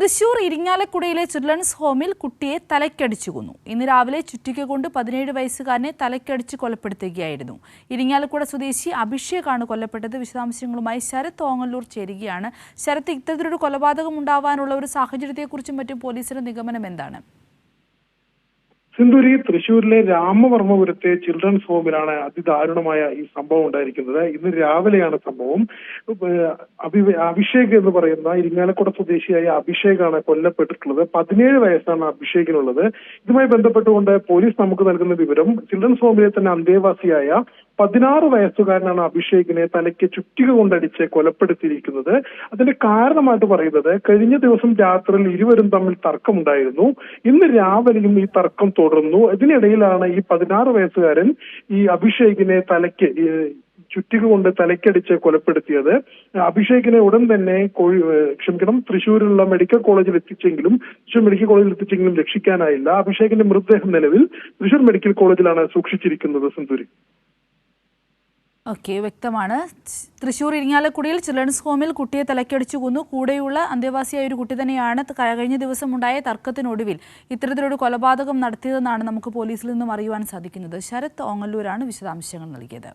Thrissur ഇരിങ്ങാലക്കുടയിലെ children's ഹോമിൽ കുട്ടിയെ തലയ്ക്കടിച്ചു കൊന്നു. ഇന്ന് രാവിലെ ചുറ്റിക കൊണ്ട് 17 വയസ്സുകാരനെ തലയ്ക്കടിച്ച് കൊലപ്പെടുത്തുകയായിരുന്നു. ഇരിങ്ങാലക്കുട സ്വദേശി അഭിഷേകാണ് കൊല്ലപ്പെട്ടത്. വിശദാംശങ്ങളുമായി ശരത് ഓങ്ങല്ലൂർ ചേരുകയാണ്. ശരത്, ഇത്തരത്തിലൊരു കൊലപാതകം ഉണ്ടാവാനുള്ള ഒരു സാഹചര്യത്തെക്കുറിച്ചും മറ്റും പോലീസിന്റെ നിഗമനം എന്താണ്? സിന്ധൂരി, തൃശ്ശൂരിലെ രാമവർമ്മപുരത്തെ ചിൽഡ്രൻസ് ഹോമിലാണ് അതിദാരുണമായ ഈ സംഭവം ഉണ്ടായിരിക്കുന്നത്. ഇന്ന് രാവിലെയാണ് സംഭവം. അഭിഷേക് എന്ന് പറയുന്ന ഇരിങ്ങാലക്കുട സ്വദേശിയായ അഭിഷേകാണ് കൊല്ലപ്പെട്ടിട്ടുള്ളത്. 17 വയസ്സാണ് അഭിഷേകിനുള്ളത്. ഇതുമായി ബന്ധപ്പെട്ടുകൊണ്ട് പോലീസ് നമുക്ക് നൽകുന്ന വിവരം, ചിൽഡ്രൻസ് ഹോമിലെ തന്നെ അന്തേവാസിയായ 16 വയസ്സുകാരനാണ് അഭിഷേകിനെ തലയ്ക്ക് ചുറ്റിക കൊണ്ടടിച്ച് കൊലപ്പെടുത്തിയിരിക്കുന്നത്. അതിന്റെ കാരണമായിട്ട് പറയുന്നത്, കഴിഞ്ഞ ദിവസം രാത്രിയിൽ ഇരുവരും തമ്മിൽ തർക്കമുണ്ടായിരുന്നു. ഇന്ന് രാവിലെയും ഈ തർക്കം തുടർന്നു. ഇതിനിടയിലാണ് ഈ 16 വയസ്സുകാരൻ ഈ അഭിഷേകിനെ ചുറ്റിക കൊണ്ട് തലയ്ക്കടിച്ച് കൊലപ്പെടുത്തിയത്. അഭിഷേകിനെ ഉടൻ തന്നെ തൃശ്ശൂരിലുള്ള മെഡിക്കൽ കോളേജിൽ എത്തിച്ചെങ്കിലും രക്ഷിക്കാനായില്ല. അഭിഷേകിന്റെ മൃതദേഹം നിലവിൽ തൃശ്ശൂർ മെഡിക്കൽ കോളേജിലാണ് സൂക്ഷിച്ചിരിക്കുന്നത്. സിന്ധൂരി, ഓക്കെ, വ്യക്തമാണ്. തൃശൂർ ഇരിങ്ങാലക്കുടയിൽ ചിൽഡ്രൻസ് ഹോമിൽ കുട്ടിയെ തലയ്ക്കടിച്ചു കൊന്നു. കൂടെയുള്ള അന്തേവാസിയായ ഒരു കുട്ടി തന്നെയാണ് കഴിഞ്ഞ ദിവസം ഉണ്ടായ തർക്കത്തിനൊടുവിൽ ഇത്തരത്തിലൊരു കൊലപാതകം നടത്തിയതെന്നാണ് നമുക്ക് പോലീസിൽ നിന്നും അറിയുവാൻ സാധിക്കുന്നത്. ശരത് ഓങ്ങല്ലൂരാണ് വിശദാംശങ്ങൾ നൽകിയത്.